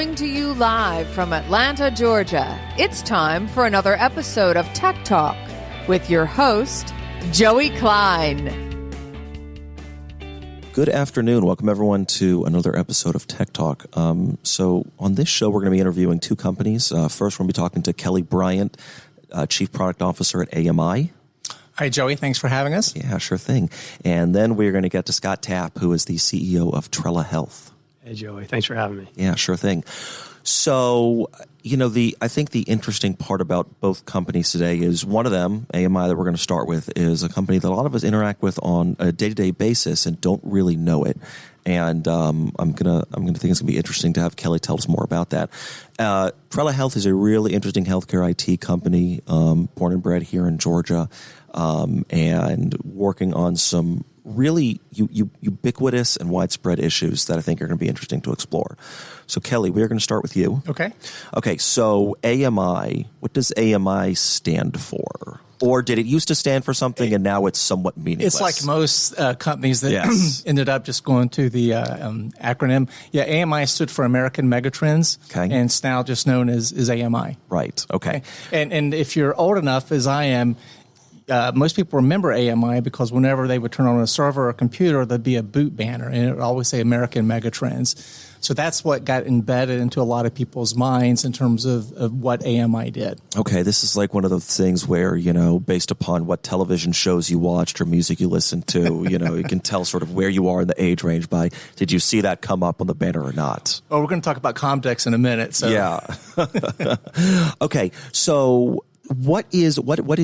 Coming to you live from Atlanta, Georgia, it's time for another episode of Tech Talk with your host, Joey Klein. Good afternoon. Welcome, everyone, to another episode of Tech Talk. So on this show, we're going to be interviewing two companies. First, we're going to be talking to Kelly Bryant, Chief Product Officer at AMI. Hi, Joey. Thanks for having us. Yeah, sure thing. And then we're going to get to Scott Tapp, who is the CEO of Trella Health. Hey, Joey. Thanks for having me. Yeah, sure thing. So, I think the interesting part about both companies today is one of them, AMI, that we're going to start with, is a company that a lot of us interact with on a day-to-day basis and don't really know it. And I'm gonna think it's gonna be interesting to have Kelly tell us more about that. Trella Health is a really interesting healthcare IT company, born and bred here in Georgia, and working on some really ubiquitous and widespread issues that I think are going to be interesting to explore. So, Kelly, we are going to start with you. Okay. So, AMI, what does AMI stand for? Or did it used to stand for something and now it's somewhat meaningless? It's like most companies that ended up just going to the acronym. Yeah, AMI stood for American Megatrends, and it's now just known as AMI. Right, okay. And if you're old enough, as I am, most people remember AMI because whenever they would turn on a server or a computer, there'd be a boot banner, and it would always say American Megatrends. So that's what got embedded into a lot of people's minds in terms of what AMI did. Okay, this is like one of those things where, based upon what television shows you watched or music you listened to, you can tell sort of where you are in the age range by, did you see that come up on the banner or not? Well, we're going to talk about Comdex in a minute. So. Yeah. Okay, so what is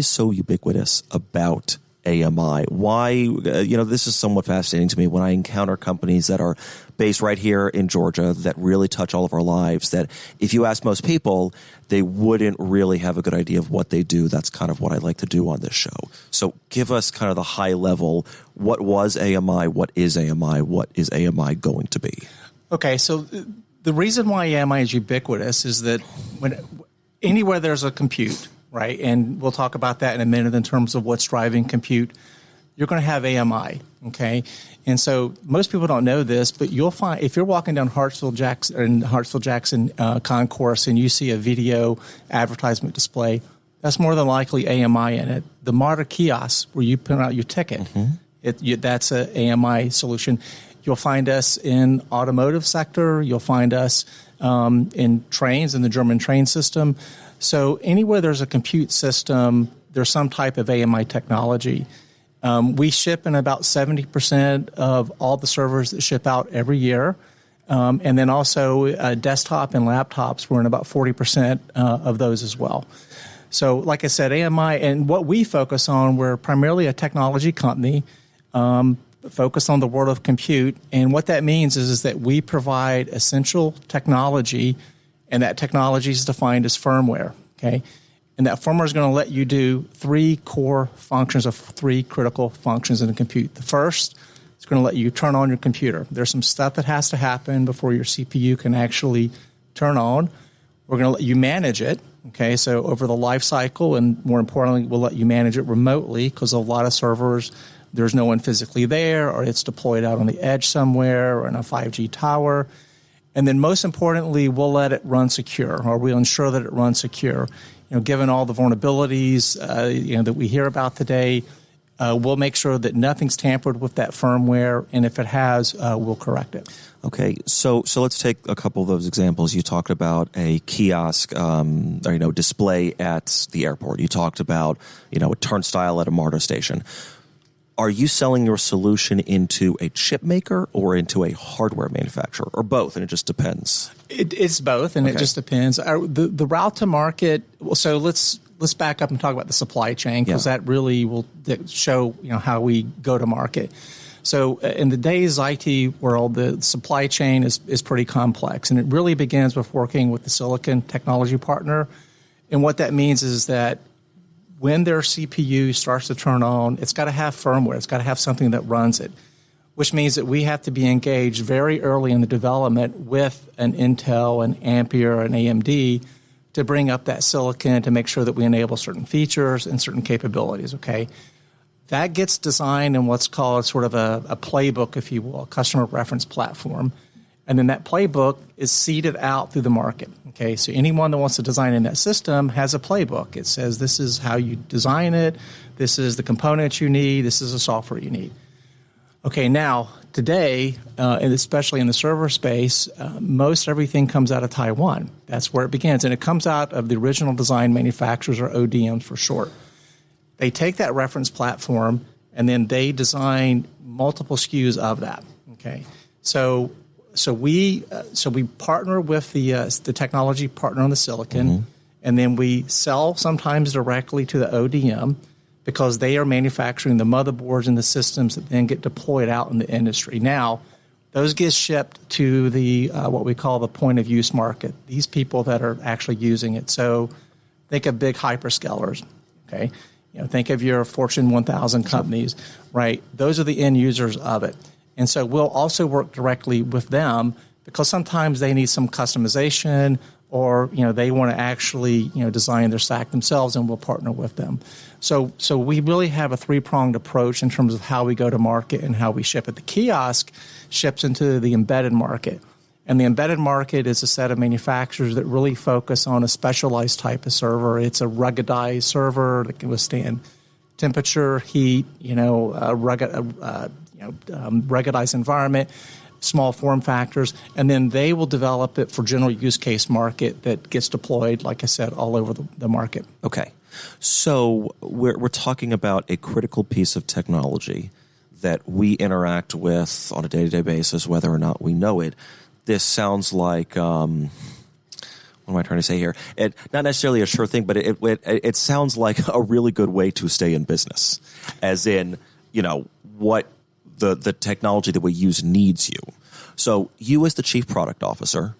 so ubiquitous about AMI? Why, this is somewhat fascinating to me when I encounter companies that are based right here in Georgia that really touch all of our lives, that if you ask most people, they wouldn't really have a good idea of what they do. That's kind of what I like to do on this show. So give us kind of the high level, what was AMI, what is AMI going to be? Okay, so the reason why AMI is ubiquitous is that anywhere there's a compute, right, and we'll talk about that in a minute in terms of what's driving compute, you're going to have AMI, okay? And so most people don't know this, but you'll find if you're walking down Hartsfield-Jackson Concourse and you see a video advertisement display, that's more than likely AMI in it. The MARTA kiosk where you print out your ticket, that's an AMI solution. You'll find us in automotive sector. You'll find us in trains, in the German train system. So anywhere there's a compute system, there's some type of AMI technology. We ship in about 70% of all the servers that ship out every year. And then also desktop and laptops, we're in about 40% of those as well. So like I said, AMI, and what we focus on, we're primarily a technology company focused on the world of compute. And what that means is that we provide essential technology, and that technology is defined as firmware, okay? And that firmware is going to let you do three core functions of three critical functions in a compute. The first is going to let you turn on your computer. There's some stuff that has to happen before your CPU can actually turn on. We're going to let you manage it, okay? So over the life cycle, and more importantly, we'll let you manage it remotely because a lot of servers, there's no one physically there, or it's deployed out on the edge somewhere or in a 5G tower. And then most importantly, we'll let it run secure, or we'll ensure that it runs secure. Given all the vulnerabilities that we hear about today, we'll make sure that nothing's tampered with that firmware, and if it has, we'll correct it. Okay, so let's take a couple of those examples. You talked about a kiosk, display at the airport. You talked about, a turnstile at a MARTA station. Are you selling your solution into a chip maker or into a hardware manufacturer, or both, and it just depends? It's both, and it just depends. The route to market. So let's back up and talk about the supply chain, because that really will show how we go to market. So in the days IT world, the supply chain is pretty complex, and it really begins with working with the silicon technology partner. And what that means is that when their CPU starts to turn on, it's got to have firmware. It's got to have something that runs it, which means that we have to be engaged very early in the development with an Intel, an Ampere, an AMD to bring up that silicon to make sure that we enable certain features and certain capabilities, okay? That gets designed in what's called sort of a playbook, if you will, a customer reference platform. And then that playbook is seeded out through the market. Okay, so anyone that wants to design in that system has a playbook. It says this is how you design it, this is the components you need, this is the software you need. Okay, now today, and especially in the server space, most everything comes out of Taiwan. That's where it begins, and it comes out of the original design manufacturers, or ODMs for short. They take that reference platform and then they design multiple SKUs of that. Okay, so we partner with the technology partner on the silicon, and then we sell sometimes directly to the ODM because they are manufacturing the motherboards and the systems that then get deployed out in the industry. Now, those get shipped to the what we call the point of use market. These people that are actually using it. So think of big hyperscalers. Okay, think of your Fortune 1000 companies, right? Those are the end users of it. And so we'll also work directly with them because sometimes they need some customization, or they want to actually design their stack themselves, and we'll partner with them. So we really have a three-pronged approach in terms of how we go to market and how we ship it. The kiosk ships into the embedded market, and the embedded market is a set of manufacturers that really focus on a specialized type of server. It's a ruggedized server that can withstand temperature, heat, ruggedized environment, small form factors, and then they will develop it for general use case market that gets deployed, like I said, all over the market. Okay. So we're talking about a critical piece of technology that we interact with on a day-to-day basis, whether or not we know it. This sounds like, what am I trying to say here? Not necessarily a sure thing, but it sounds like a really good way to stay in business, as in, what the technology that we use needs you. So you, as the chief product officer,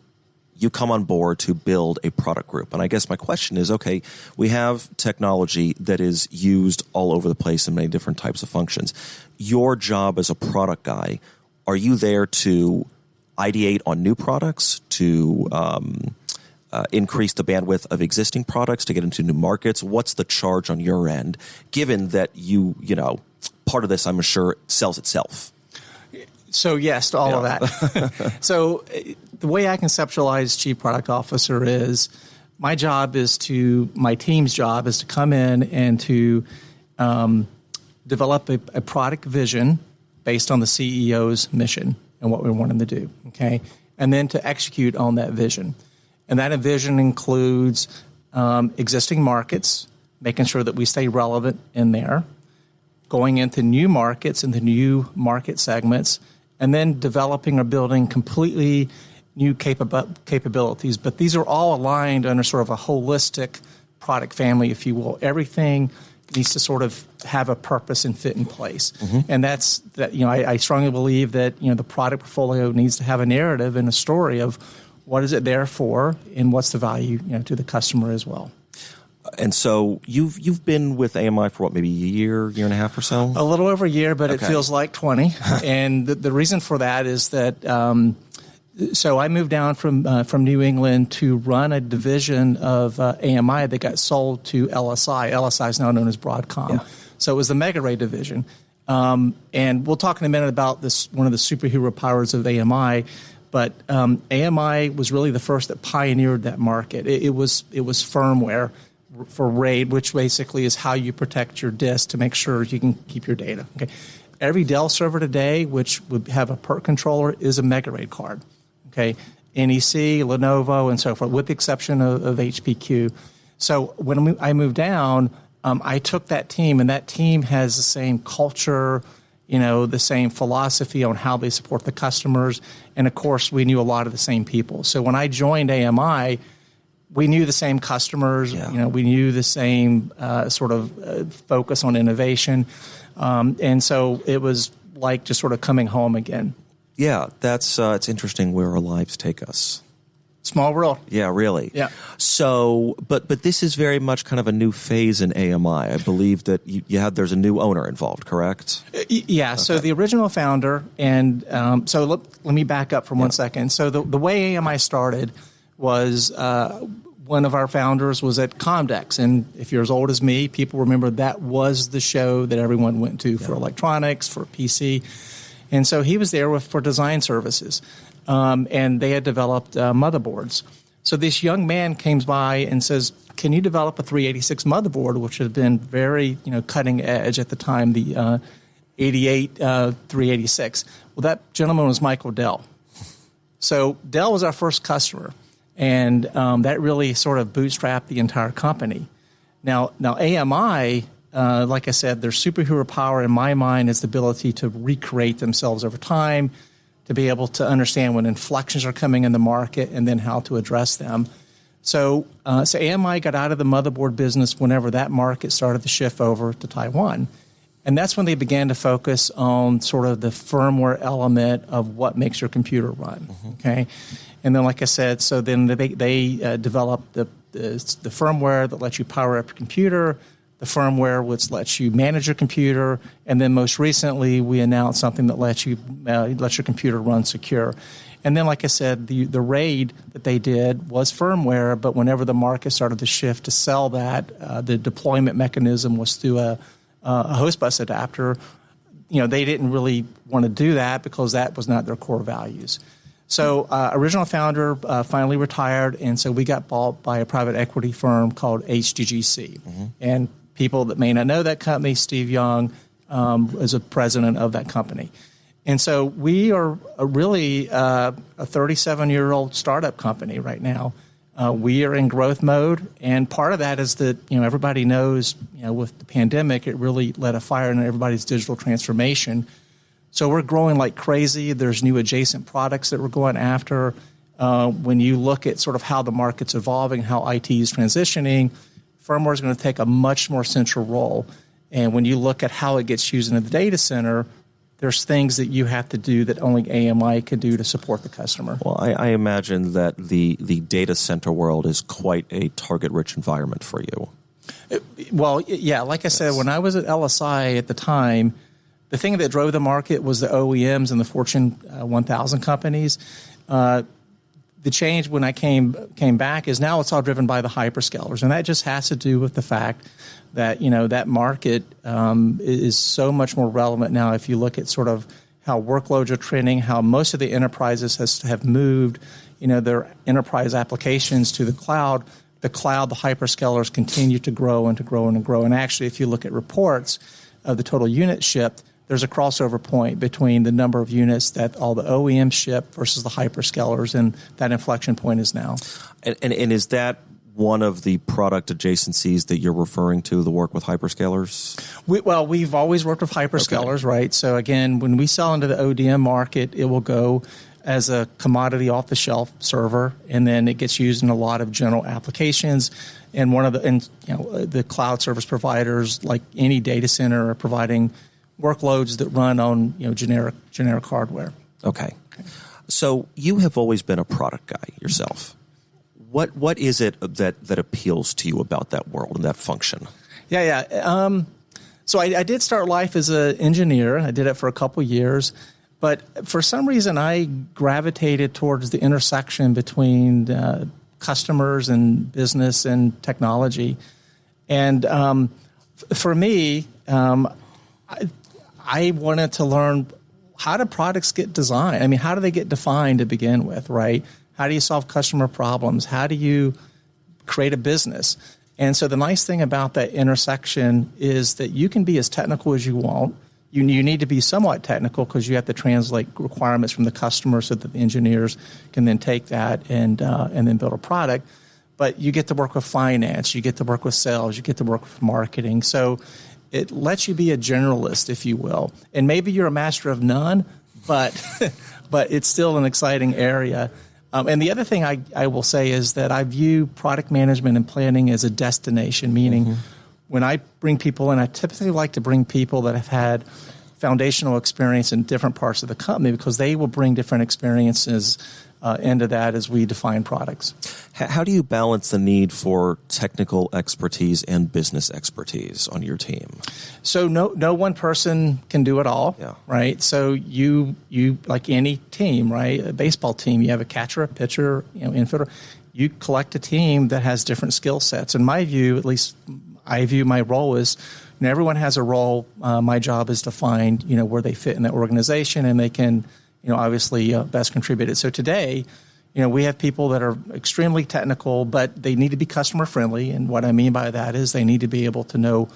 you come on board to build a product group. And I guess my question is, okay, we have technology that is used all over the place in many different types of functions. Your job as a product guy, are you there to ideate on new products, to increase the bandwidth of existing products, to get into new markets? What's the charge on your end, given that part of this, I'm sure, sells itself? So yes, to all of that. So the way I conceptualize chief product officer is my team's job is to come in and to develop a product vision based on the CEO's mission and what we want him to do, okay? And then to execute on that vision. And that vision includes existing markets, making sure that we stay relevant in there, going into new markets, into new market segments, and then developing or building completely new capabilities. But these are all aligned under sort of a holistic product family, if you will. Everything needs to sort of have a purpose and fit in place. And that's that. I strongly believe that the product portfolio needs to have a narrative and a story of what is it there for, and what's the value to the customer as well. And so you've been with AMI for what, maybe a year and a half or so? A little over a year, but okay. It feels like 20. And the reason for that is that so I moved down from New England to run a division of AMI that got sold to LSI. LSI is now known as Broadcom. Yeah. So it was the MegaRay division. And we'll talk in a minute about this, one of the superhero powers of AMI. But AMI was really the first that pioneered that market. It was firmware for RAID, which basically is how you protect your disk to make sure you can keep your data. Okay, every Dell server today, which would have a PERT controller, is a MegaRAID card. Okay, NEC, Lenovo, and so forth, with the exception of HPQ. So when I moved down, I took that team, and that team has the same culture, the same philosophy on how they support the customers, and of course, we knew a lot of the same people. So when I joined AMI, we knew the same customers, we knew the same sort of focus on innovation. And so it was like just sort of coming home again. Yeah, that's it's interesting where our lives take us. Small world. Yeah, really. Yeah. So, but this is very much kind of a new phase in AMI. I believe that there's a new owner involved, correct? Yeah. Okay. So the original founder, and so let me back up for 1 second. So the way AMI started was one of our founders was at Comdex, and if you're as old as me, people remember that was the show that everyone went to for electronics, for PC, and so he was there for design services. and they had developed motherboards. So this young man came by and says, "Can you develop a 386 motherboard," which had been very cutting edge at the time, the 88 386. Well, that gentleman was Michael Dell. So Dell was our first customer, and that really sort of bootstrapped the entire company. Now AMI, like I said, their superhero power in my mind is the ability to recreate themselves over time, to be able to understand when inflections are coming in the market and then how to address them. So AMI got out of the motherboard business whenever that market started to shift over to Taiwan. And that's when they began to focus on sort of the firmware element of what makes your computer run, okay? And then, like I said, so then they developed the firmware that lets you power up your computer, the firmware which lets you manage your computer, and then most recently we announced something that lets your computer run secure. And then, like I said, the RAID that they did was firmware, but whenever the market started to shift to sell that, the deployment mechanism was through a host bus adapter. They didn't really want to do that because that was not their core values. So original founder finally retired, and so we got bought by a private equity firm called HGGC. And people that may not know that company, Steve Young is a president of that company. And so we are really a 37-year-old startup company right now. We are in growth mode, and part of that is that everybody knows with the pandemic it really lit a fire in everybody's digital transformation. So we're growing like crazy. There's new adjacent products that we're going after. When you look at sort of how the market's evolving, how IT is transitioning, firmware is going to take a much more central role. And when you look at how it gets used in the data center, there's things that you have to do that only AMI can do to support the customer. Well, I imagine that the data center world is quite a target-rich environment for you. Well, yeah, like I said, when I was at LSI at the time, the thing that drove the market was the OEMs and the Fortune 1000 companies. The change when I came back is now it's all driven by the hyperscalers, and that just has to do with the fact that that market is so much more relevant now. If you look at sort of how workloads are trending, how most of the enterprises have moved, their enterprise applications to the cloud, the hyperscalers continue to grow and to grow and grow. And actually, if you look at reports of the total units shipped, there's a crossover point between the number of units that all the OEMs ship versus the hyperscalers, and that inflection point is now. And is that one of the product adjacencies that you're referring to, the work with hyperscalers? We've always worked with hyperscalers, right? So again, when we sell into the ODM market, it will go as a commodity off-the-shelf server, and then it gets used in a lot of general applications. And the cloud service providers, like any data center, are providing workloads that run on generic hardware. Okay. So you have always been a product guy yourself. What is it that appeals to you about that world and that function? Yeah. So I did start life as an engineer. I did it for a couple years. But for some reason, I gravitated towards the intersection between customers and business and technology. And for me, I wanted to learn, how do products get designed? I mean, how do they get defined to begin with, right? How do you solve customer problems? How do you create a business? And so the nice thing about that intersection is that you can be as technical as you want. You need to be somewhat technical because you have to translate requirements from the customer so that the engineers can then take that and then build a product. But you get to work with finance, you get to work with sales, you get to work with marketing. So it lets you be a generalist, if you will. And maybe you're a master of none, but it's still an exciting area. And the other thing I will say is that I view product management and planning as a destination, meaning when I bring people in, I typically like to bring people that have had foundational experience in different parts of the company because they will bring different experiences into that as we define products. How do you balance the need for technical expertise and business expertise on your team? So no one person can do it all, right? So you like any team, right? A baseball team, you have a catcher, a pitcher, infielder. You collect a team that has different skill sets. In my view, at least I view my role as everyone has a role. My job is to find where they fit in the organization, and they can obviously best contributed. So today, we have people that are extremely technical, but they need to be customer friendly. And what I mean by that is they need to be able to know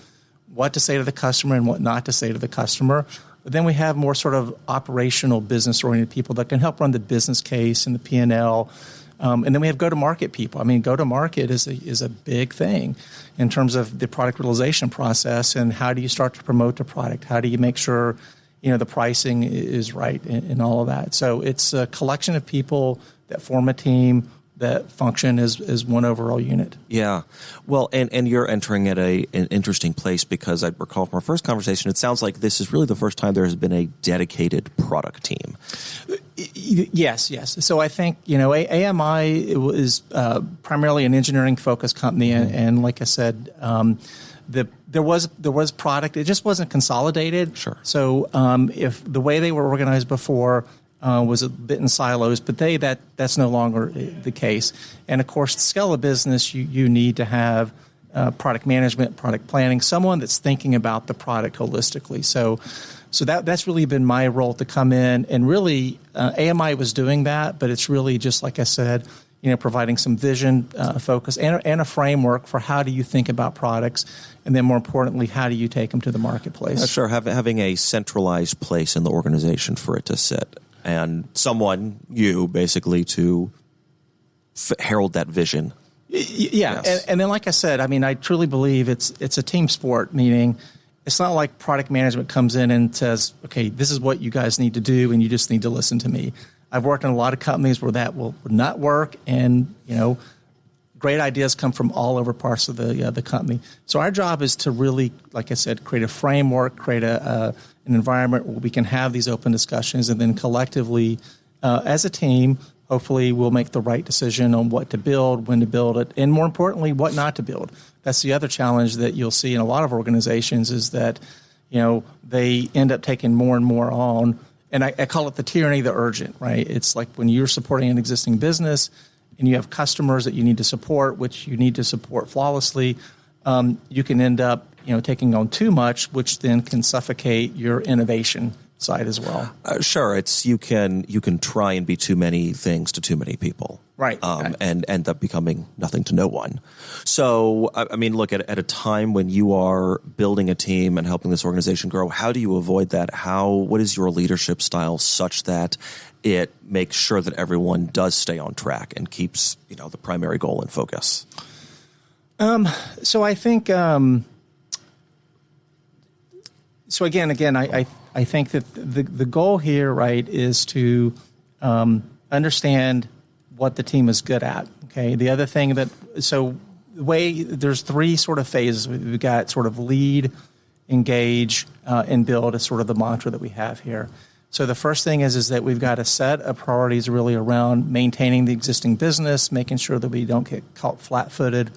what to say to the customer and what not to say to the customer. But then we have more sort of operational, business-oriented people that can help run the business case and the P&L. And then we have go-to-market people. I mean, go-to-market is a big thing in terms of the product realization process and how do you start to promote the product? How do you make sure, the pricing is right and all of that? So it's a collection of people that form a team that function as one overall unit. Yeah. Well, and you're entering at an interesting place because I recall from our first conversation, it sounds like this is really the first time there has been a dedicated product team. Yes. So I think, AMI is primarily an engineering-focused company, and like I said, there was product. It just wasn't consolidated. Sure. So if the way they were organized before was a bit in silos, but that's no longer the case. And of course, to scale a business, you need to have product management, product planning, someone that's thinking about the product holistically. So that's really been my role to come in, and really AMI was doing that, but it's really just like I said, providing some vision, focus, and a framework for how do you think about products, and then more importantly, how do you take them to the marketplace? Sure, having a centralized place in the organization for it to sit. And someone, you, basically, to herald that vision. Yeah, Yes. and then like I said, I mean, I truly believe it's a team sport, meaning it's not like product management comes in and says, okay, this is what you guys need to do, and you just need to listen to me. I've worked in a lot of companies where that would not work, and, great ideas come from all over parts of the company. So our job is to really, like I said, create a framework, create an environment where we can have these open discussions, and then collectively, as a team, hopefully we'll make the right decision on what to build, when to build it, and more importantly, what not to build. That's the other challenge that you'll see in a lot of organizations is that, they end up taking more and more on, and I call it the tyranny of the urgent, right? It's like when you're supporting an existing business and you have customers that you need to support, which you need to support flawlessly, you can end up, taking on too much, which then can suffocate your innovation side as well. Sure, it's you can try and be too many things to too many people, right? And end up becoming nothing to no one. So, I mean, look, at a time when you are building a team and helping this organization grow, how do you avoid that? What is your leadership style such that it makes sure that everyone does stay on track and keeps, the primary goal in focus? So I think. So again, I think that the goal here, right, is to understand what the team is good at. Okay. The other thing there's three sort of phases. We've got sort of lead, engage, and build is sort of the mantra that we have here. So the first thing is that we've got a set of priorities really around maintaining the existing business, making sure that we don't get caught flat-footed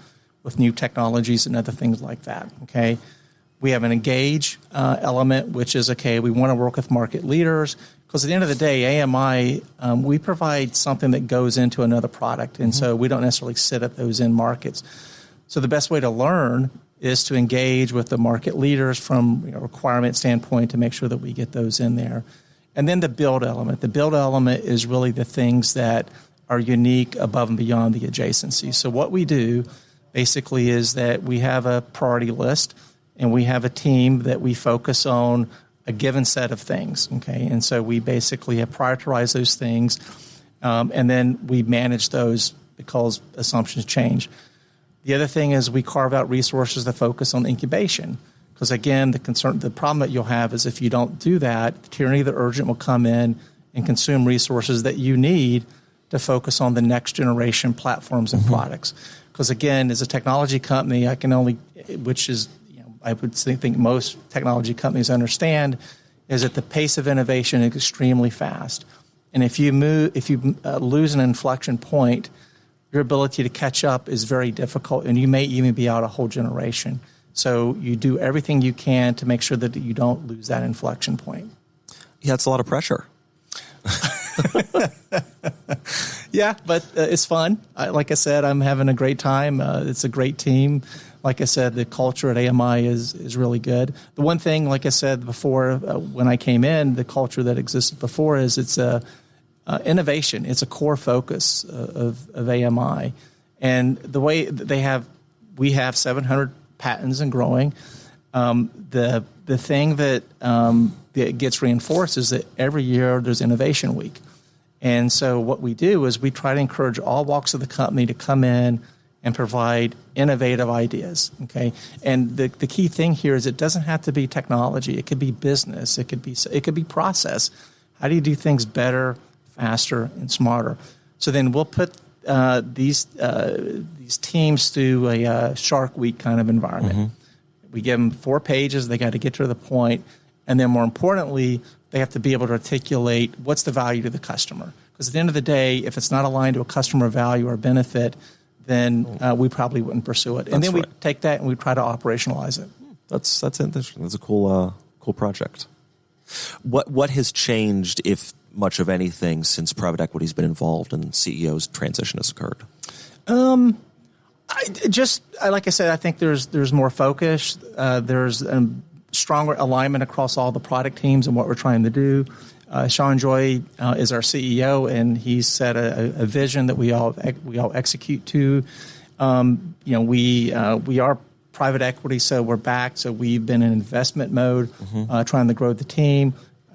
with new technologies and other things like that. Okay. We have an engage element, which is, okay, we want to work with market leaders because at the end of the day, AMI, we provide something that goes into another product, and so we don't necessarily sit at those end markets. So the best way to learn is to engage with the market leaders from a requirement standpoint to make sure that we get those in there. And then the build element. The build element is really the things that are unique above and beyond the adjacency. So what we do basically is that we have a priority list, and we have a team that we focus on a given set of things, okay? And so we basically have prioritized those things, and then we manage those because assumptions change. The other thing is we carve out resources to focus on incubation, because again, the problem that you'll have is if you don't do that, the tyranny of the urgent will come in and consume resources that you need to focus on the next generation platforms and products. Because again, as a technology company, I would think most technology companies understand is that the pace of innovation is extremely fast. And if you lose an inflection point, your ability to catch up is very difficult, and you may even be out a whole generation. So you do everything you can to make sure that you don't lose that inflection point. Yeah, it's a lot of pressure. Yeah, but it's fun. Like I said, I'm having a great time. It's a great team. like I said, the culture at AMI is really good. The one thing, like I said before, when I came in, the culture that existed before is it's innovation. It's a core focus of AMI. And the way that we have 700 patents and growing. The thing that gets reinforced is that every year there's Innovation Week. And so what we do is we try to encourage all walks of the company to come in and provide innovative ideas. Okay, and the key thing here is it doesn't have to be technology. It could be business. It could be process. How do you do things better, faster, and smarter? So then we'll put these teams through a Shark Week kind of environment. Mm-hmm. We give them 4 pages. They got to get to the point, and then more importantly, they have to be able to articulate what's the value to the customer. Because at the end of the day, if it's not aligned to a customer value or benefit, then we probably wouldn't pursue it. And then we take that and we try to operationalize it. That's interesting. That's a cool project. What has changed, if much of anything, since private equity's been involved and CEO's transition has occurred? Like I said, I think there's more focus. There's stronger alignment across all the product teams and what we're trying to do. Sean Joy is our CEO, and he's set a vision that we all execute to. We are private equity, so we're back. So we've been in investment mode, trying to grow the team.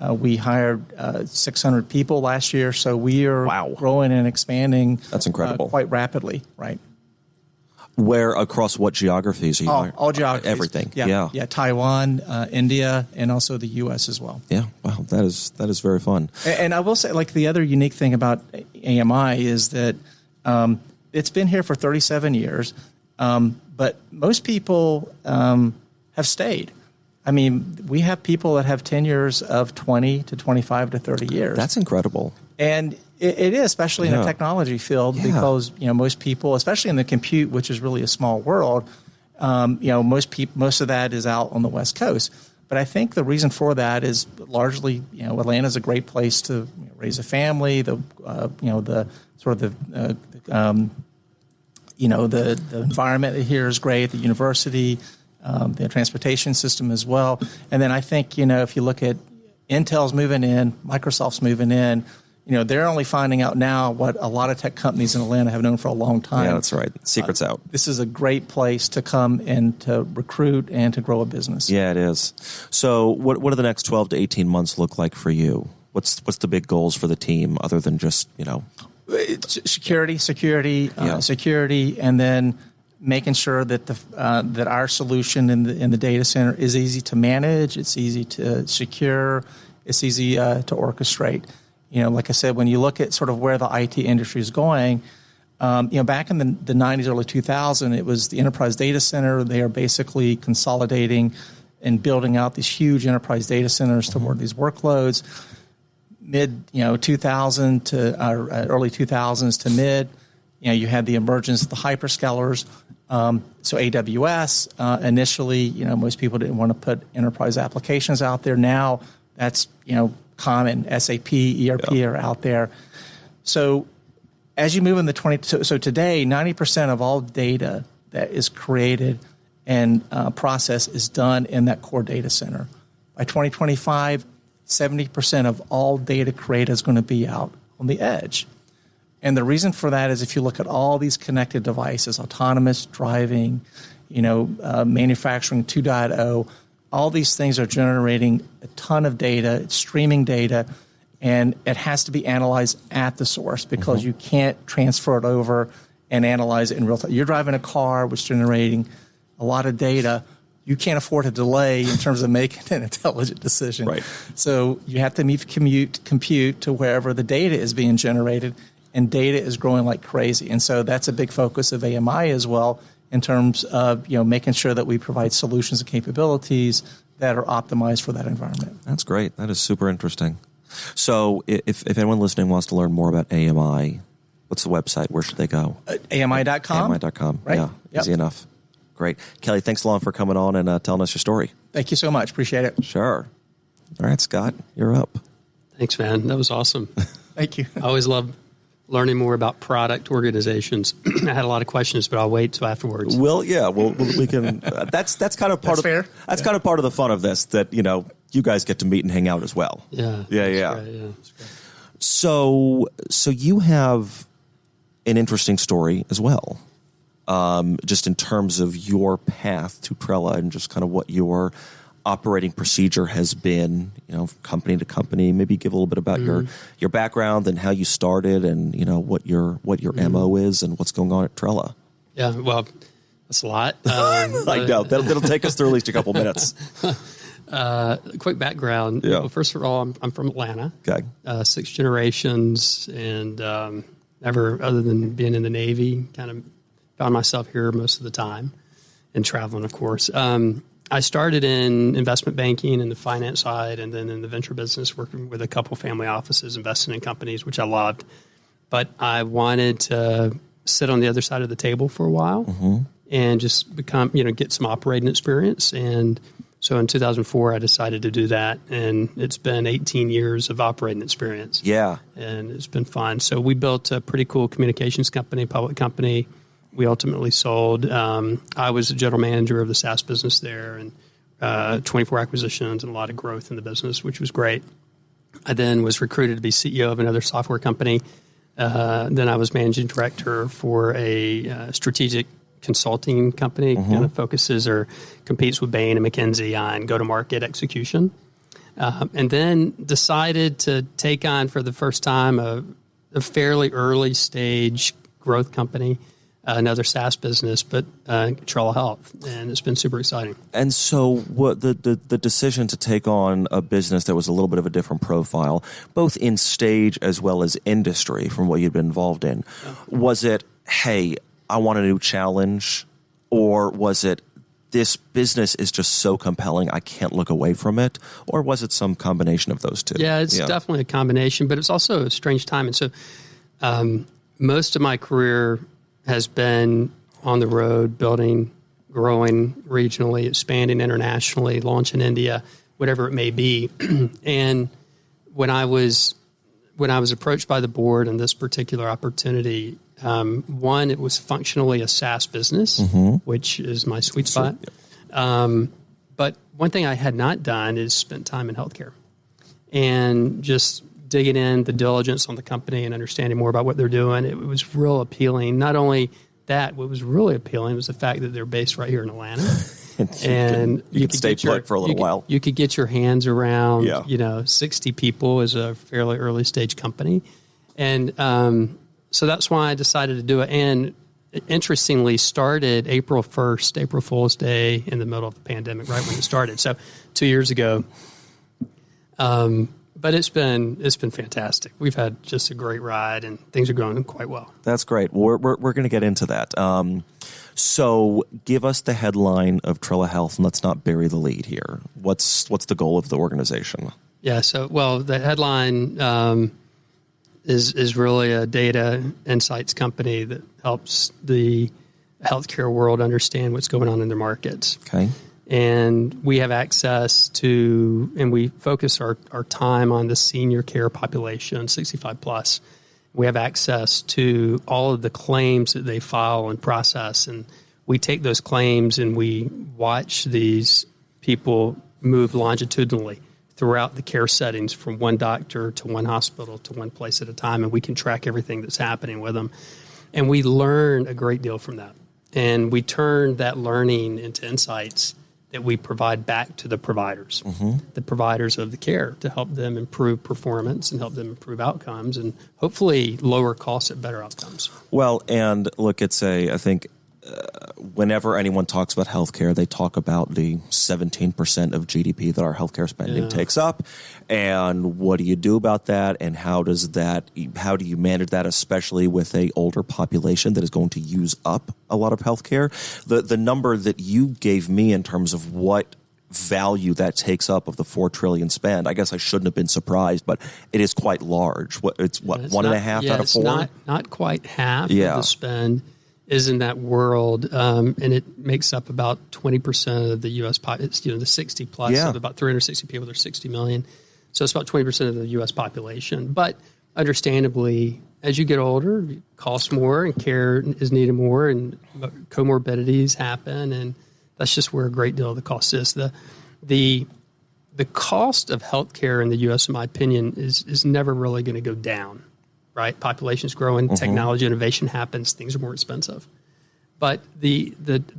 We hired 600 people last year, so we are growing and expanding. That's incredible, quite rapidly, right? Where across what geographies are you? All geographies. Everything. Yeah. Taiwan, India, and also the U.S. as well. Yeah. Wow. That is very fun. And I will say, like, the other unique thing about AMI is that it's been here for 37 years, but most people have stayed. I mean, we have people that have tenures of 20 to 25 to 30 years. That's incredible. And it is, especially in the technology field, because most people, especially in the compute, which is really a small world, most of that is out on the West Coast. But I think the reason for that is largely, Atlanta is a great place to raise a family. The environment here is great. The university, the transportation system as well. And then I think if you look at Intel's moving in, Microsoft's moving in. They're only finding out now what a lot of tech companies in Atlanta have known for a long time. Yeah, that's right. Secret's out. This is a great place to come and to recruit and to grow a business. Yeah, it is. So what do the next 12 to 18 months look like for you? What's the big goals for the team other than just, Security, and then making sure that that our solution in the data center is easy to manage, it's easy to secure, it's easy to orchestrate. Like I said, when you look at sort of where the IT industry is going, back in the 90s, early 2000s, it was the enterprise data center. They are basically consolidating and building out these huge enterprise data centers toward these workloads. Mid 2000 to early 2000s to mid, you had the emergence of the hyperscalers. So AWS initially, most people didn't want to put enterprise applications out there. Now that's common. SAP, ERP are out there. So as you move in the so today, 90% of all data that is created and processed is done in that core data center. By 2025, 70% of all data created is going to be out on the edge. And the reason for that is if you look at all these connected devices, autonomous driving, manufacturing 2.0, all these things are generating a ton of data, it's streaming data, and it has to be analyzed at the source because you can't transfer it over and analyze it in real time. You're driving a car which is generating a lot of data. You can't afford a delay in terms of making an intelligent decision. Right. So you have to compute to wherever the data is being generated, and data is growing like crazy. And so that's a big focus of AMI as well, in terms of making sure that we provide solutions and capabilities that are optimized for that environment. That's great. That is super interesting. So if anyone listening wants to learn more about AMI, what's the website? Where should they go? AMI.com. AMI.com. Right. Yeah, easy enough. Great. Kelly, thanks a lot for coming on and telling us your story. Thank you so much. Appreciate it. Sure. All right, Scott, you're up. Thanks, man. That was awesome. Thank you. I always love learning more about product organizations. I had a lot of questions, but I'll wait till afterwards. Well, yeah, we can. That's kind of part of fair. That's kind of part of the fun of this. That you guys get to meet and hang out as well. Yeah. Yeah. Right, yeah. That's great. So you have an interesting story as well, just in terms of your path to Trella and just kind of what your operating procedure has been, company to company. Maybe give a little bit about your background and how you started, and what your MO is and what's going on at Trella. Yeah, well, that's a lot. I know that'll take us through at least a couple minutes. Quick background. Yeah. Well, first of all, I'm from Atlanta. Okay. 6 generations, and never, other than being in the Navy, kind of found myself here most of the time, and traveling, of course. I started in investment banking and the finance side, and then in the venture business, working with a couple family offices, investing in companies, which I loved. But I wanted to sit on the other side of the table for a while and just become, get some operating experience. And so in 2004, I decided to do that, and it's been 18 years of operating experience. Yeah. And it's been fun. So we built a pretty cool communications company, public company. We ultimately sold. I was the general manager of the SaaS business there, and 24 acquisitions and a lot of growth in the business, which was great. I then was recruited to be CEO of another software company. Then I was managing director for a strategic consulting company, kind of focuses or competes with Bain and McKinsey on go-to-market execution. And then decided to take on for the first time a fairly early stage growth company, another SaaS business, but Trella Health, and it's been super exciting. And so what the decision to take on a business that was a little bit of a different profile, both in stage as well as industry from what you'd been involved in, was it, hey, I want a new challenge, or was it, this business is just so compelling I can't look away from it, or was it some combination of those two? Yeah, it's definitely a combination, but it's also a strange time. And so most of my career has been on the road, building, growing regionally, expanding internationally, launch in India, whatever it may be. And when I was approached by the board on this particular opportunity, one, it was functionally a SaaS business, which is my sweet spot. But one thing I had not done is spent time in healthcare, and just digging in the diligence on the company and understanding more about what they're doing. It was real appealing. Not only that, what was really appealing was the fact that they're based right here in Atlanta. And you could stay put for a little while. You could get your hands around, 60 people is a fairly early stage company. And so that's why I decided to do it. And interestingly, started April 1st, April Fool's Day, in the middle of the pandemic, right when it started. So 2 years ago. But it's been fantastic. We've had just a great ride, and things are going quite well. That's great. We're going to get into that. So give us the headline of Trella Health, and let's not bury the lead here. What's the goal of the organization? Yeah. So, the headline is really a data insights company that helps the healthcare world understand what's going on in their markets. Okay. And we have access to, and we focus our time on the senior care population, 65 plus. We have access to all of the claims that they file and process. And we take those claims and we watch these people move longitudinally throughout the care settings, from one doctor to one hospital to one place at a time. And we can track everything that's happening with them. And we learn a great deal from that. And we turn that learning into insights that we provide back to the providers, the providers of the care, to help them improve performance and help them improve outcomes, and hopefully lower costs at better outcomes. Well, and look, I think whenever anyone talks about healthcare, they talk about the 17% of GDP that our healthcare spending takes up, and what do you do about that, and how do you manage that, especially with a older population that is going to use up a lot of healthcare? The number that you gave me in terms of what value that takes up of the $4 trillion spend, I guess I shouldn't have been surprised, but it is quite large. It's 1.5 out of 4? Not quite half of the spend is in that world, and it makes up about 20% of the U.S. population. The 60 plus of about 360 people. There's 60 million, so it's about 20% of the U.S. population. But understandably, as you get older, it costs more and care is needed more and comorbidities happen. And that's just where a great deal of the cost is. The cost of healthcare in the U.S., in my opinion, is never really going to go down, right? Population's growing, technology innovation happens, things are more expensive. But the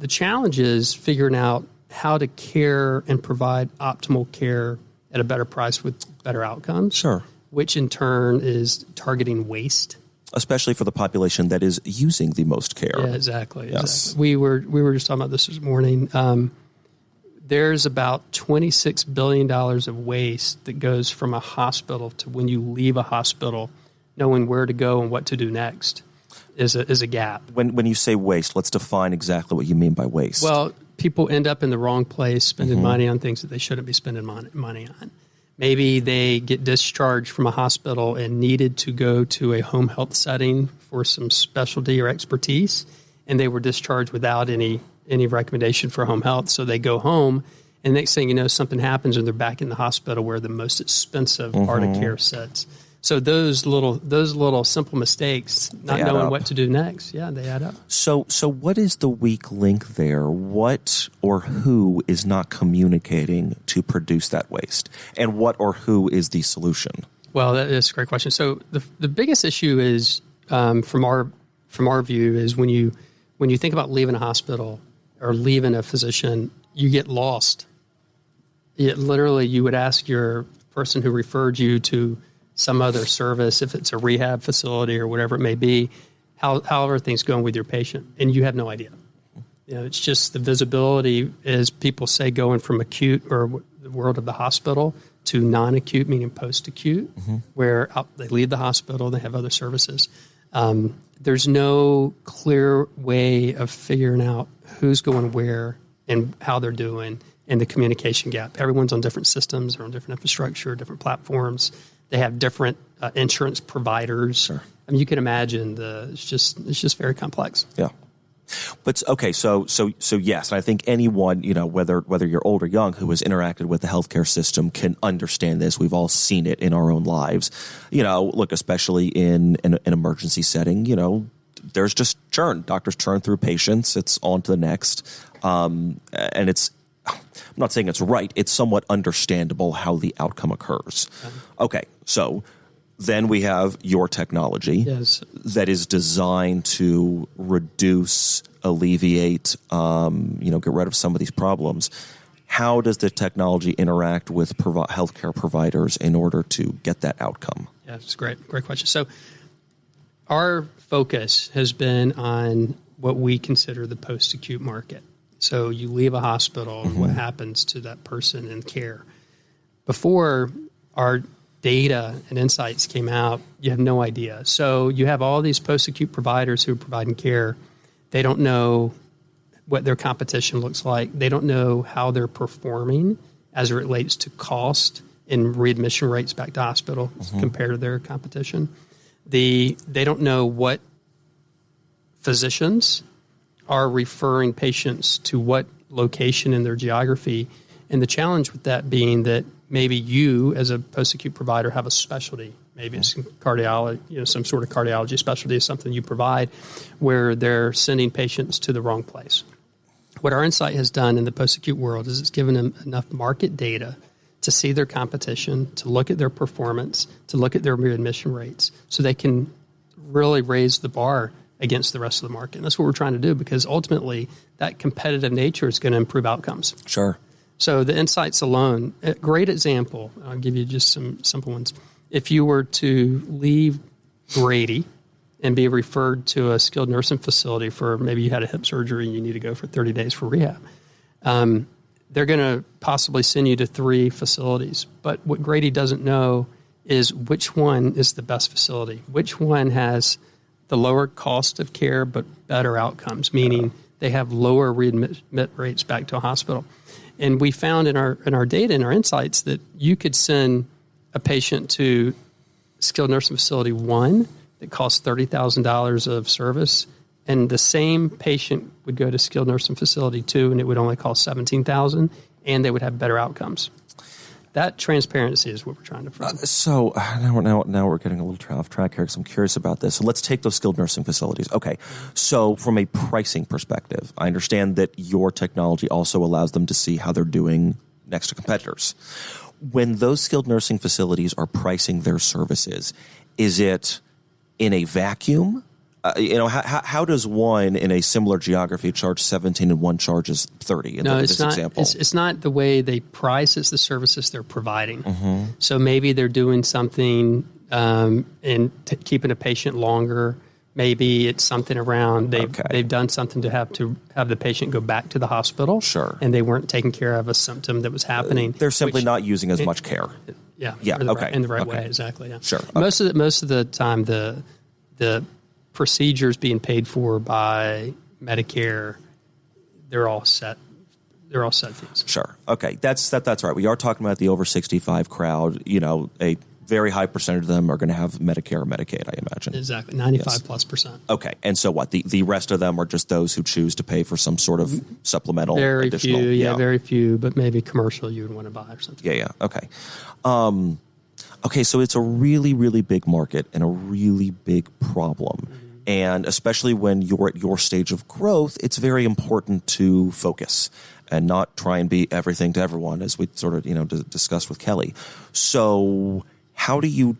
challenge is figuring out how to care and provide optimal care at a better price with better outcomes. Sure. Which in turn is targeting waste. Especially for the population that is using the most care. Yeah, exactly. Yes. Exactly. We were just talking about this morning. There's about $26 billion of waste that goes from a hospital to when you leave a hospital, knowing where to go and what to do next is a gap. When you say waste, let's define exactly what you mean by waste. Well, people end up in the wrong place spending money on things that they shouldn't be spending money on. Maybe they get discharged from a hospital and needed to go to a home health setting for some specialty or expertise, and they were discharged without any recommendation for home health. So they go home, and next thing you know, something happens, and they're back in the hospital where the most expensive part of care sits. So those little simple mistakes, not knowing what to do next, they add up. So what is the weak link there? What or who is not communicating to produce that waste? And what or who is the solution? Well, that is a great question. So the biggest issue is, from our view, is when you think about leaving a hospital or leaving a physician, you get lost. Literally, you would ask your person who referred you to some other service, if it's a rehab facility or whatever it may be, how are things going with your patient? And you have no idea. It's just the visibility, as people say, going from acute or the world of the hospital to non-acute, meaning post-acute, where they leave the hospital, they have other services. There's no clear way of figuring out who's going where and how they're doing, and the communication gap. Everyone's on different systems, or on different infrastructure, different platforms. They have different insurance providers. Sure. I mean, you can imagine it's just very complex. Yeah. But okay, so yes, I think anyone, whether you're old or young, who has interacted with the healthcare system can understand this. We've all seen it in our own lives. Look, especially in an emergency setting, there's just churn. Doctors churn through patients. It's on to the next. And it's, I'm not saying it's right. It's somewhat understandable how the outcome occurs. Okay, so then we have your technology that is designed to reduce, alleviate, get rid of some of these problems. How does the technology interact with healthcare providers in order to get that outcome? Yeah, it's a great question. So our focus has been on what we consider the post-acute market. So you leave a hospital, and what happens to that person in care? Before our data and insights came out, you have no idea. So you have all these post-acute providers who are providing care. They don't know what their competition looks like. They don't know how they're performing as it relates to cost and readmission rates back to hospital compared to their competition. They don't know what physicians are referring patients to what location in their geography. And the challenge with that being that maybe you, as a post-acute provider, have a specialty. Maybe it's cardiology, some sort of cardiology specialty is something you provide, where they're sending patients to the wrong place. What our insight has done in the post-acute world is it's given them enough market data to see their competition, to look at their performance, to look at their readmission rates, so they can really raise the bar against the rest of the market. And that's what we're trying to do, because ultimately that competitive nature is going to improve outcomes. Sure. So the insights alone, a great example, I'll give you just some simple ones. If you were to leave Grady and be referred to a skilled nursing facility for maybe you had a hip surgery and you need to go for 30 days for rehab, they're going to possibly send you to 3 facilities. But what Grady doesn't know is which one is the best facility, which one has the lower cost of care but better outcomes, meaning they have lower readmit rates back to a hospital. And we found in our data, in our insights, that you could send a patient to skilled nursing facility 1 that costs $30,000 of service, and the same patient would go to skilled nursing facility 2, and it would only cost $17,000, and they would have better outcomes. that transparency is what we're trying to provide. So now we're getting a little off track here because I'm curious about this. So let's take those skilled nursing facilities. Okay, so from a pricing perspective, I understand that your technology also allows them to see how they're doing next to competitors. When those skilled nursing facilities are pricing their services, is it in a vacuum? How does one in a similar geography charge 17 and one charges 30 in this example? It's not the way they price, it's the services they're providing. So maybe they're doing something and keeping a patient longer. Maybe it's something around they've done something to have the patient go back to the hospital. Sure. And they weren't taking care of a symptom that was happening. They're simply not using as much care. Yeah. Okay. In the right way, exactly. Yeah. Sure. Most of the time, the procedures being paid for by Medicare, they're all set. They're all set fees. Sure. Okay. That's right. We are talking about the over 65 crowd. A very high percentage of them are going to have Medicare or Medicaid, I imagine. Exactly. 95+%. Okay. And so what? The rest of them are just those who choose to pay for some sort of supplemental very additional. Few, very few, but maybe commercial you would want to buy or something. Yeah. Okay. Okay, so it's a really, really big market and a really big problem. And especially when you're at your stage of growth, it's very important to focus and not try and be everything to everyone, as we sort of discussed with Kelly. So how do you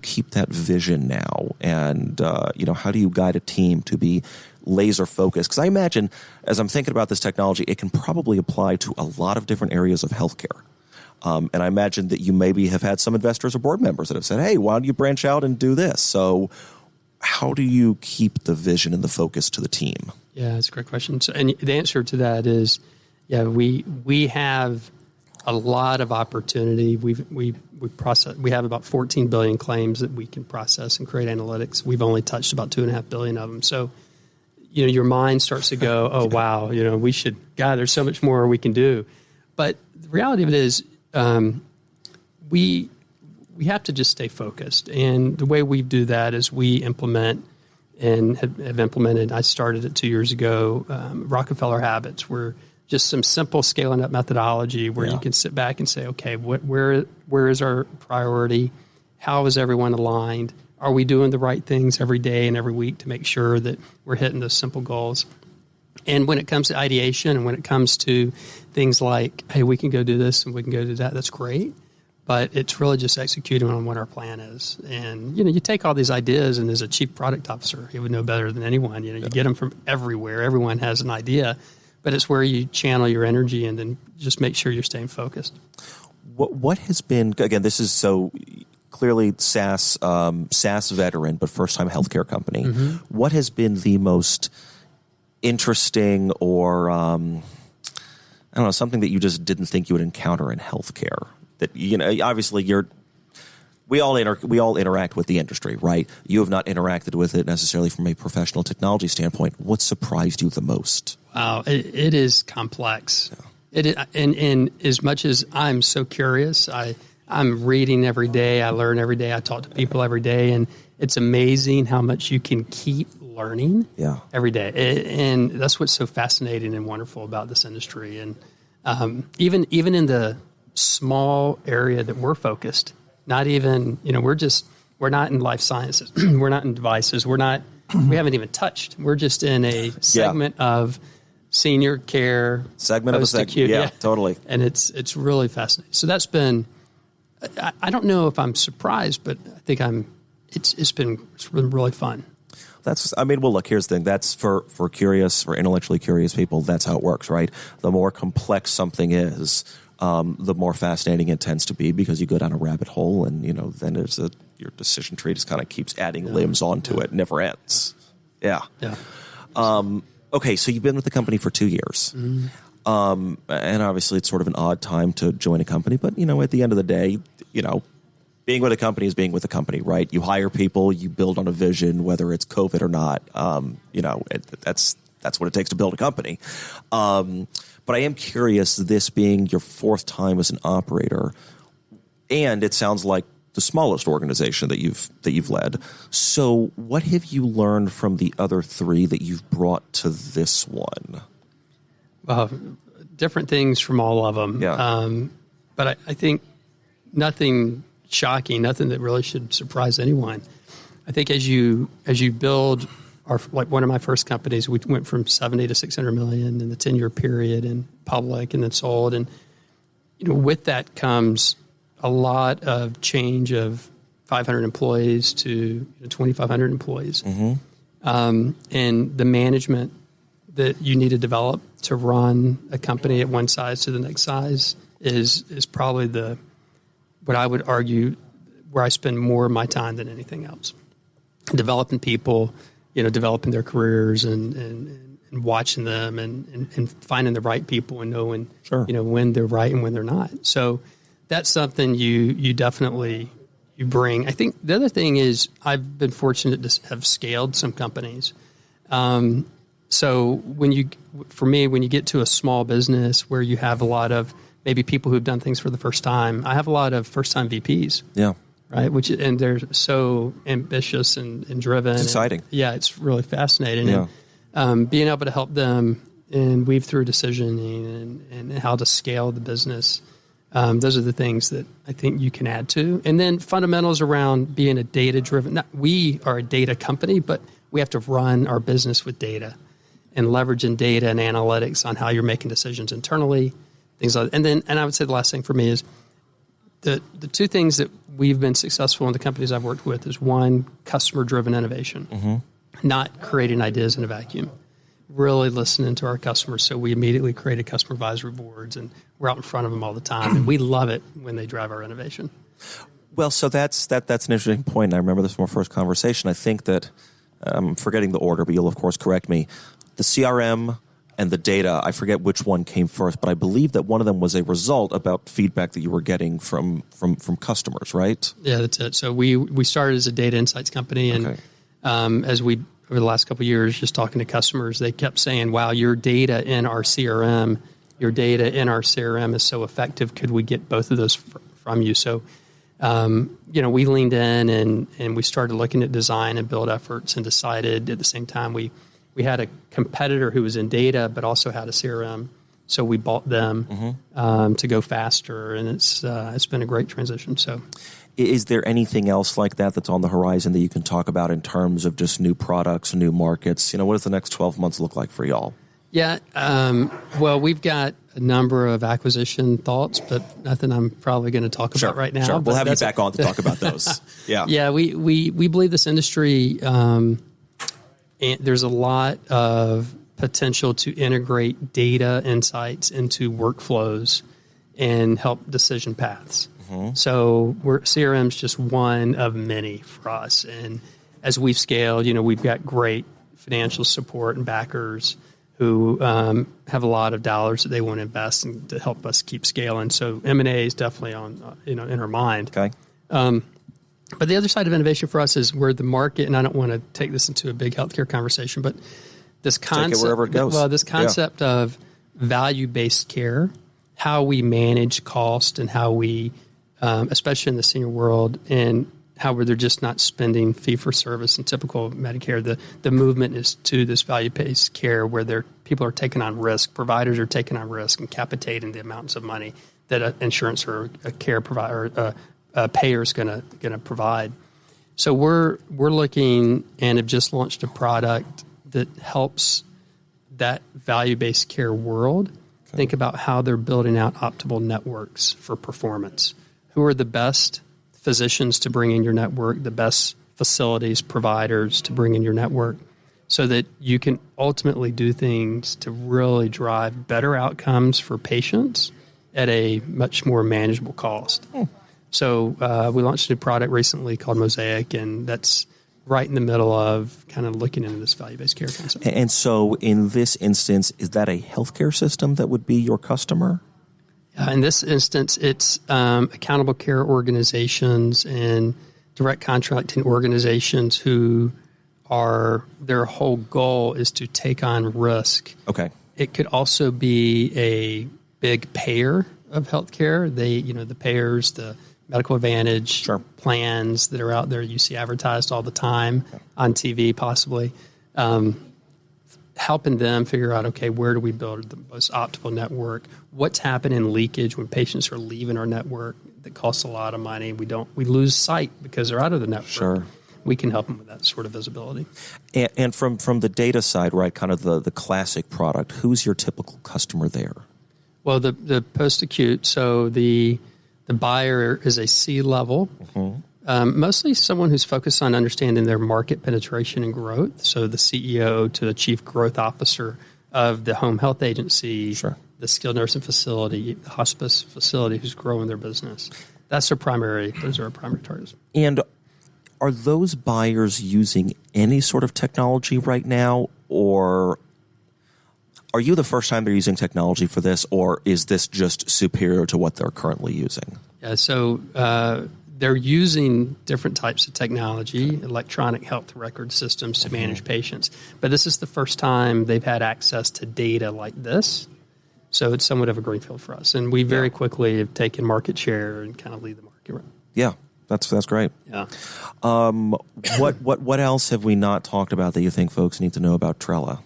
keep that vision now? And how do you guide a team to be laser focused? Because I imagine, as I'm thinking about this technology, it can probably apply to a lot of different areas of healthcare. And I imagine that you maybe have had some investors or board members that have said, hey, why don't you branch out and do this? So how do you keep the vision and the focus to the team? Yeah, that's a great question. So, and the answer to that is, we have a lot of opportunity. We have about 14 billion claims that we can process and create analytics. We've only touched about 2.5 billion of them. So, your mind starts to go, oh, wow, there's so much more we can do. But the reality of it is, we have to just stay focused. And the way we do that is we implement and have implemented, I started it 2 years ago, Rockefeller Habits, where just some simple scaling up methodology where you can sit back and say, okay, where is our priority? How is everyone aligned? Are we doing the right things every day and every week to make sure that we're hitting those simple goals? And when it comes to ideation and when it comes to things like, hey, we can go do this and we can go do that, that's great. But it's really just executing on what our plan is. And, you take all these ideas, and as a chief product officer, you would know better than anyone. You get them from everywhere. Everyone has an idea. But it's where you channel your energy and then just make sure you're staying focused. What has been, again, this is so clearly SaaS veteran, but first-time healthcare company. What has been the most interesting or something that you just didn't think you would encounter in healthcare? That obviously we all interact with the industry, right? You have not interacted with it necessarily from a professional technology standpoint. What surprised you the most? Wow, it is complex. Yeah. And as much as I'm so curious, I'm reading every day. I learn every day. I talk to people every day, and it's amazing how much you can keep learning every day. And that's what's so fascinating and wonderful about this industry. And even in the small area that we're focused, not even, we're not in life sciences. We're not in devices. We haven't even touched. We're just in a segment of senior care. Segment of a segment. Yeah, totally. And it's really fascinating. So that's been, I don't know if I'm surprised, but I think it's been really fun. Look, here's the thing. That's for intellectually curious people, that's how it works, right? The more complex something is, the more fascinating it tends to be, because you go down a rabbit hole and, then your decision tree just kind of keeps adding limbs onto it. Never ends. Yeah. Yeah. Okay. So you've been with the company for 2 years. And obviously it's sort of an odd time to join a company, but at the end of the day, being with a company is being with a company, right? You hire people, you build on a vision, whether it's COVID or not. That's what it takes to build a company. But I am curious, this being your fourth time as an operator, and it sounds like the smallest organization that you've led. So what have you learned from the other three that you've brought to this one? Different things from all of them. Yeah. But I think nothing shocking, nothing that really should surprise anyone. I think as you build like one of my first companies, we went from 70 to 600 million in the 10-year period and public and then sold. And, with that comes a lot of change of 500 employees to 2,500 employees. And the management that you need to develop to run a company at one size to the next size is probably what I would argue where I spend more of my time than anything else. Developing people, developing their careers and watching them and finding the right people and knowing, when they're right and when they're not. So that's something you definitely you bring. I think the other thing is I've been fortunate to have scaled some companies. So when you get to a small business where you have a lot of maybe people who've done things for the first time, I have a lot of first-time VPs. Yeah. Right, and they're so ambitious and driven. It's exciting. It's really fascinating. Yeah. And being able to help them and weave through decisioning and how to scale the business, those are the things that I think you can add to. And then fundamentals around being a data-driven. We are a data company, but we have to run our business with data and leveraging data and analytics on how you're making decisions internally, things like that. And I would say the last thing for me is the two things that we've been successful in the companies I've worked with is one, customer-driven innovation, not creating ideas in a vacuum, really listening to our customers. So we immediately created customer advisory boards, and we're out in front of them all the time, and we love it when they drive our innovation. Well, so that's an interesting point. I remember this from our first conversation. I think that I'm forgetting the order, but you'll of course correct me. The CRM and the data, I forget which one came first, but I believe that one of them was a result about feedback that you were getting from customers, right? Yeah, that's it. So we started as a data insights company, and as we over the last couple of years, just talking to customers, they kept saying, "Wow, your data in our CRM is so effective. Could we get both of those from you?" So, we leaned in and we started looking at design and build efforts, and decided at the same time we had a competitor who was in data but also had a CRM, so we bought them to go faster, and it's been a great transition. So, is there anything else like that that's on the horizon that you can talk about in terms of just new products, new markets? What does the next 12 months look like for y'all? Yeah, well, we've got a number of acquisition thoughts, but nothing I'm probably going to talk about right now. Sure, we'll have you back on to talk about those. Yeah, we believe this industry. And there's a lot of potential to integrate data insights into workflows and help decision paths. So CRM's just one of many for us. And as we've scaled, we've got great financial support and backers who have a lot of dollars that they want to invest and to help us keep scaling. So M&A is definitely on in our mind. Okay. But the other side of innovation for us is where the market, and I don't want to take this into a big healthcare conversation, but this concept, take it wherever it goes. Well, this concept of value-based care, how we manage cost and how we, especially in the senior world, and how they're just not spending fee-for-service and typical Medicare. The movement is to this value-based care where people are taking on risk, providers are taking on risk and capitating the amounts of money that an insurance or a care provider, payer is going to provide. So we're looking and have just launched a product that helps that value-based care world think about how they're building out optimal networks for performance. Who are the best physicians to bring in your network, the best facilities, providers to bring in your network, so that you can ultimately do things to really drive better outcomes for patients at a much more manageable cost. So we launched a product recently called Mosaic, and that's right in the middle of kind of looking into this value-based care concept. And so in this instance, is that a healthcare system that would be your customer? In this instance, it's accountable care organizations and direct contracting organizations who their whole goal is to take on risk. Okay. It could also be a big payer of healthcare. The payers, the medical advantage plans that are out there you see advertised all the time on TV, possibly. helping them figure out, okay, where do we build the most optimal network? What's happening in leakage when patients are leaving our network that costs a lot of money? We lose sight because they're out of the network. Sure. We can help them with that sort of visibility. And from the data side, right, kind of the classic product, who's your typical customer there? Well, the post-acute, so the buyer is a C-level, mostly someone who's focused on understanding their market penetration and growth. So the CEO to the chief growth officer of the home health agency, the skilled nursing facility, the hospice facility who's growing their business. Those are our primary targets. And are those buyers using any sort of technology right now, or are you the first time they're using technology for this, or is this just superior to what they're currently using? Yeah, so they're using different types of technology, electronic health record systems to manage patients. But this is the first time they've had access to data like this. So it's somewhat of a greenfield for us. And we very quickly have taken market share and kind of lead the market. Right? Yeah, that's great. Yeah. What else have we not talked about that you think folks need to know about Trella?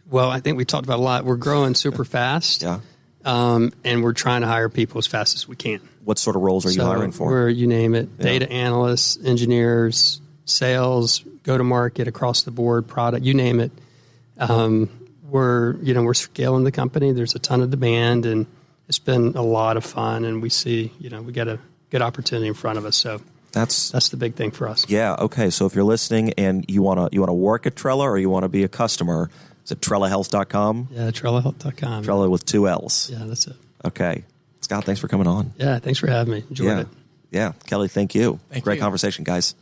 Well, I think we talked about a lot. We're growing super fast. Yeah. And we're trying to hire people as fast as we can. What sort of roles are you hiring for? You name it. Data analysts, engineers, sales, go-to-market, across the board, product, you name it. We're scaling the company. There's a ton of demand, and it's been a lot of fun. And we see, we got a good opportunity in front of us. So that's the big thing for us. Yeah. Okay. So if you're listening and you want to work at Trella or you want to be a customer, is it TrellaHealth.com? Yeah, TrellaHealth.com. Trella with 2 L's. Yeah, that's it. Okay. Scott, thanks for coming on. Yeah, thanks for having me. Enjoyed it. Yeah. Kelly, thank you. Thank Great you. conversation, guys.